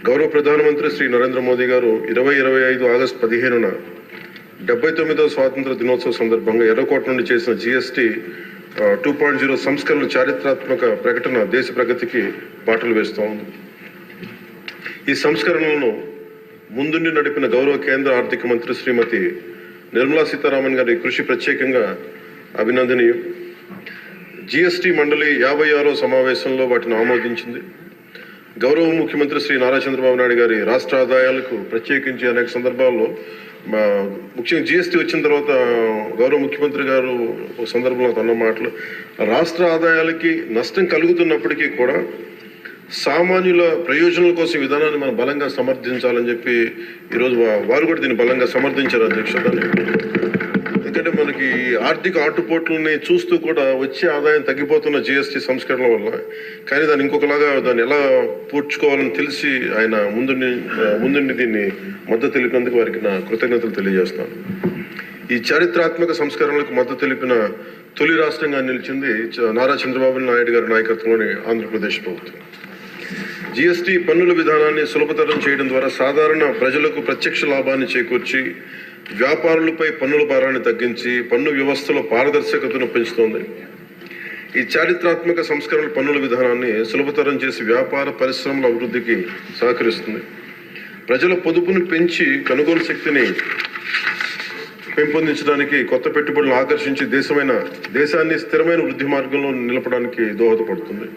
గౌరవ ప్రధానమంత్రి శ్రీ నరేంద్ర మోదీ గారు 2025 ఆగస్టు 15న 79వ స్వాతంత్ర దినోత్సవ సందర్భంగా ఎర్రకోట నుండి చేసిన GST 2.0 సంస్కరణల చారిత్రాత్మక ప్రకటన దేశ ప్రగతికి బాటలు వేస్తూ ఉంది. ఈ సంస్కరణలను ముందుండి నడిపిన గౌరవ కేంద్ర ఆర్థిక మంత్రి శ్రీమతి నిర్మలా సీతారామన్ గారి కృషి ప్రత్యేకంగా అభినందనీయం. GST మండలి 56వ సమావేశంలో వాటిని ఆమోదించింది. గౌరవ ముఖ్యమంత్రి శ్రీ నారా చంద్రబాబు నాయుడు గారి రాష్ట్ర ఆదాయాలకు ప్రత్యేకించి అనేక సందర్భాల్లో ముఖ్యంగా GST వచ్చిన తర్వాత గౌరవ ముఖ్యమంత్రి గారు ఒక సందర్భంలో అన్న మాటలు, రాష్ట్ర ఆదాయాలకి నష్టం కలుగుతున్నప్పటికీ కూడా సామాన్యుల ప్రయోజనాల కోసం విధానాన్ని మనం బలంగా సమర్థించాలని చెప్పి ఈరోజు వారు కూడా దీన్ని బలంగా సమర్థించారు అధ్యక్షుడు. ఎందుకంటే మనకి ఆర్థిక ఆటుపోట్లని చూస్తూ కూడా వచ్చే ఆదాయం తగ్గిపోతున్న GST సంస్కరణల వల్ల, కానీ దాన్ని ఇంకొకలాగా దాన్ని ఎలా పూడ్చుకోవాలని తెలిసి ఆయన ముందుండి దీన్ని మద్దతు తెలిపినందుకు వారికి నా కృతజ్ఞతలు తెలియజేస్తాను. ఈ చారిత్రాత్మక సంస్కరణలకు మద్దతు తెలిపిన తొలి రాష్ట్రంగా నిలిచింది నారా చంద్రబాబు నాయుడు గారి నాయకత్వంలోని ఆంధ్రప్రదేశ్ ప్రభుత్వం. GST పన్నుల విధానాన్ని సులభతరం చేయడం ద్వారా సాధారణ ప్రజలకు ప్రత్యక్ష లాభాన్ని చేకూర్చి వ్యాపారులపై పన్నుల భారాన్ని తగ్గించి పన్ను వ్యవస్థలో పారదర్శకతను పెంచుతోంది. ఈ చారిత్రాత్మక సంస్కరణ పన్నుల విధానాన్ని సులభతరం చేసి వ్యాపార పరిశ్రమల అభివృద్ధికి సహకరిస్తుంది. ప్రజల పొదుపును పెంచి కొనుగోలు శక్తిని పెంపొందించడానికి, కొత్త పెట్టుబడులను ఆకర్షించి దేశాన్ని స్థిరమైన వృద్ధి మార్గంలో నిలపడానికి దోహదపడుతుంది.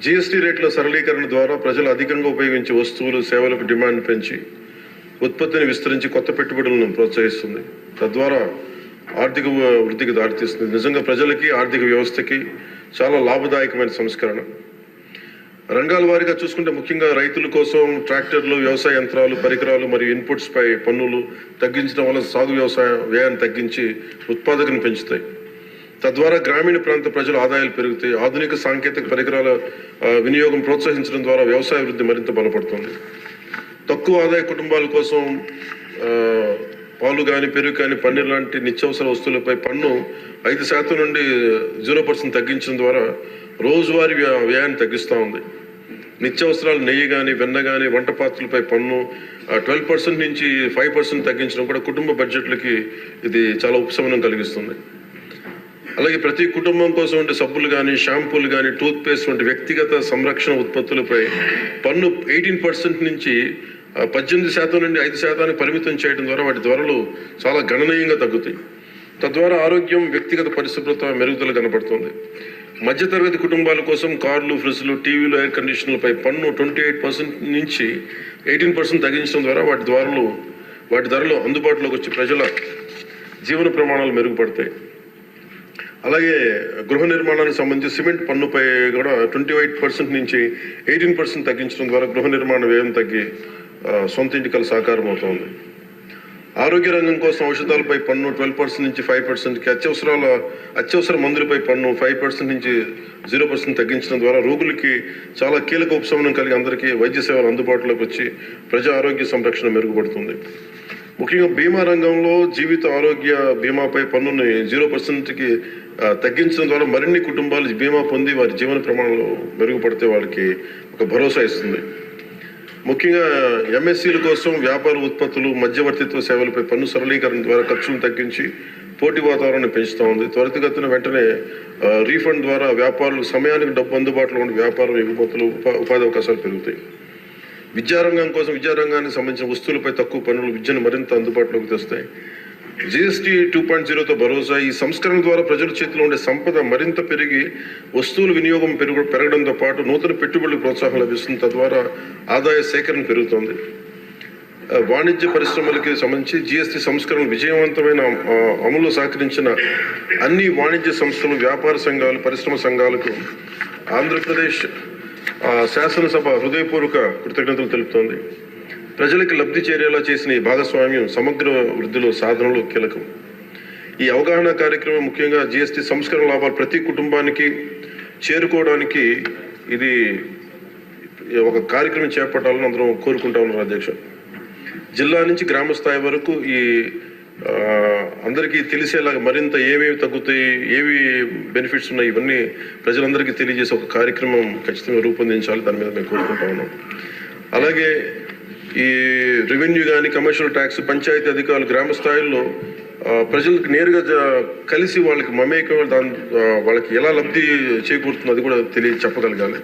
GST రేట్ల సరళీకరణ ద్వారా ప్రజలు అధికంగా ఉపయోగించే వస్తువులు సేవలకు డిమాండ్ పెంచి ఉత్పత్తిని విస్తరించి కొత్త పెట్టుబడులను ప్రోత్సహిస్తుంది. తద్వారా ఆర్థిక వృద్ధికి దారితీస్తుంది. నిజంగా ప్రజలకి, ఆర్థిక వ్యవస్థకి చాలా లాభదాయకమైన సంస్కరణ. రంగాల వారీగా చూసుకుంటే ముఖ్యంగా రైతుల కోసం ట్రాక్టర్లు, వ్యవసాయ యంత్రాలు, పరికరాలు మరియు ఇన్పుట్స్ పై పన్నులు తగ్గించడం వల్ల సాగు వ్యవసాయ వ్యయాన్ని తగ్గించి ఉత్పాదకను పెంచుతాయి. తద్వారా గ్రామీణ ప్రాంత ప్రజల ఆదాయాలు పెరుగుతాయి. ఆధునిక సాంకేతిక పరికరాల వినియోగం ప్రోత్సహించడం ద్వారా వ్యవసాయ వృద్ధి మరింత బలపడుతుంది. తక్కువ ఆదాయ కుటుంబాల కోసం పాలు కానీ, పెరుగు కానీ, పన్నీర్ లాంటి నిత్యావసర వస్తువులపై పన్ను 5% నుండి 0% తగ్గించడం ద్వారా రోజువారీ వ్యయాన్ని తగ్గిస్తూ ఉంది. నిత్యావసరాలు నెయ్యి కానీ, వెన్న కానీ, వంట పాత్రలపై పన్ను 12% నుంచి 5% తగ్గించడం కూడా కుటుంబ బడ్జెట్లకి ఇది చాలా ఉపశమనం కలిగిస్తుంది. అలాగే ప్రతి కుటుంబం కోసం ఉండే సబ్బులు కానీ, షాంపూలు కానీ, టూత్ పేస్ట్ వంటి వ్యక్తిగత సంరక్షణ ఉత్పత్తులపై పన్ను 18% నుంచి 18% నుండి 5% పరిమితం చేయడం ద్వారా వాటి ధరలు చాలా గణనీయంగా తగ్గుతాయి. తద్వారా ఆరోగ్యం, వ్యక్తిగత పరిశుభ్రత మెరుగుదల కనబడుతుంది. మధ్యతరగతి కుటుంబాల కోసం కార్లు, ఫ్రిడ్జ్లు, టీవీలు, ఎయిర్ కండిషనర్లపై పన్ను 28% నుంచి 18% తగ్గించడం ద్వారా వాటి ధరలు అందుబాటులోకి వచ్చి ప్రజల జీవన ప్రమాణాలు మెరుగుపడతాయి. అలాగే గృహ నిర్మాణానికి సంబంధించి సిమెంట్ పన్నుపై కూడా 28% నుంచి 18% తగ్గించడం ద్వారా గృహ నిర్మాణ వ్యయం తగ్గి సొంత ఇంటికల సాకారం అవుతుంది. ఆరోగ్య రంగం కోసం ఔషధాలపై పన్ను 12% నుంచి 5%కి, అత్యవసర మందులపై పన్ను 5% నుంచి 0% తగ్గించడం ద్వారా రోగులకి చాలా కీలక ఉపశమనం కలిగి అందరికీ వైద్య సేవలు అందుబాటులోకి వచ్చి ప్రజా ఆరోగ్య సంరక్షణ మెరుగుపడుతుంది. ముఖ్యంగా బీమా రంగంలో జీవిత ఆరోగ్య బీమాపై పన్నుని 0%కి తగ్గించడం ద్వారా మరిన్ని కుటుంబాలు బీమా పొంది వారి జీవన ప్రమాణాలు మెరుగుపడితే వాళ్ళకి ఒక భరోసా ఇస్తుంది. ముఖ్యంగా MSCల కోసం వ్యాపార ఉత్పత్తులు, మధ్యవర్తిత్వ సేవలపై పన్ను సరళీకరణ ద్వారా ఖర్చులను తగ్గించి పోటీ వాతావరణాన్ని పెంచుతూ ఉంది. త్వరితగతిన వెంటనే రీఫండ్ ద్వారా వ్యాపారులు సమయానికి డబ్బు అందుబాటులో ఉండే వ్యాపారం, ఎగుమతులు, ఉపాధి అవకాశాలు పెరుగుతాయి. విద్యారంగానికి సంబంధించిన వస్తువులపై తక్కువ పన్నులు విద్యను మరింత అందుబాటులోకి తెస్తాయి. GST 2.0తో భరోసా. ఈ సంస్కరణ ద్వారా ప్రజల చేతిలో ఉండే సంపద మరింత పెరిగి వస్తువుల వినియోగం పెరగడంతో పాటు నూతన పెట్టుబడులకు ప్రోత్సాహం లభిస్తుంది. తద్వారా ఆదాయ సేకరణ పెరుగుతోంది. వాణిజ్య పరిశ్రమలకి సంబంధించి GST సంస్కరణ విజయవంతమైన అమలు సహకరించిన అన్ని వాణిజ్య సంస్థలు, వ్యాపార సంఘాలు, పరిశ్రమ సంఘాలకు ఆంధ్రప్రదేశ్ శాసనసభ హృదయపూర్వక కృతజ్ఞతలు తెలుపుతోంది. ప్రజలకు లబ్ధి చేరేలా చేసిన ఈ భాగస్వామ్యం సమగ్ర వృద్ధిలో సాధనలో కీలకం. ఈ అవగాహన కార్యక్రమం ముఖ్యంగా GST సంస్కరణ లాభాలు ప్రతి కుటుంబానికి చేరుకోవడానికి ఇది ఒక కార్యక్రమం చేపట్టాలని అందరం కోరుకుంటా ఉన్నారు అధ్యక్ష. జిల్లా నుంచి గ్రామ స్థాయి వరకు ఈ అందరికీ తెలిసేలాగా మరింత ఏమేమి తగ్గుతాయి, ఏవి బెనిఫిట్స్ ఉన్నాయి, ఇవన్నీ ప్రజలందరికీ తెలియజేసే ఒక కార్యక్రమం ఖచ్చితంగా రూపొందించాలి. దాని మీద మేము కోరుకుంటా ఉన్నాం. అలాగే ఈ రెవెన్యూ కానీ కమర్షియల్ ట్యాక్స్ పంచాయతీ అధికారులు గ్రామ స్థాయిల్లో ప్రజలకు నేరుగా కలిసి వాళ్ళకి మమేకం వాళ్ళకి ఎలా లబ్ధి చేకూరుతుందో అది కూడా చెప్పగలగాలి.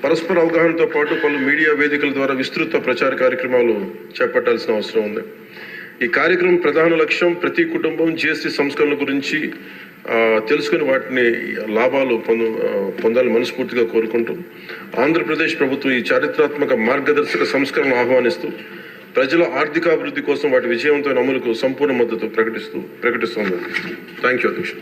పరస్పర అవగాహనతో పాటు పలు మీడియా వేదికల ద్వారా విస్తృత ప్రచార కార్యక్రమాలు చేపట్టాల్సిన అవసరం ఉంది. ఈ కార్యక్రమం ప్రధాన లక్ష్యం ప్రతి కుటుంబం జిఎస్టీ సంస్కరణల గురించి తెలుసుకుని వాటిని లాభాలు పొందాలని మనస్ఫూర్తిగా కోరుకుంటూ ఆంధ్రప్రదేశ్ ప్రభుత్వం ఈ చారిత్రాత్మక మార్గదర్శక సంస్కరణలు ఆహ్వానిస్తూ ప్రజల ఆర్థికాభివృద్ధి కోసం వాటి విజయవంతమైన అమలుకు సంపూర్ణ మద్దతు ప్రకటిస్తోంది. థ్యాంక్ యూ అధ్యక్ష.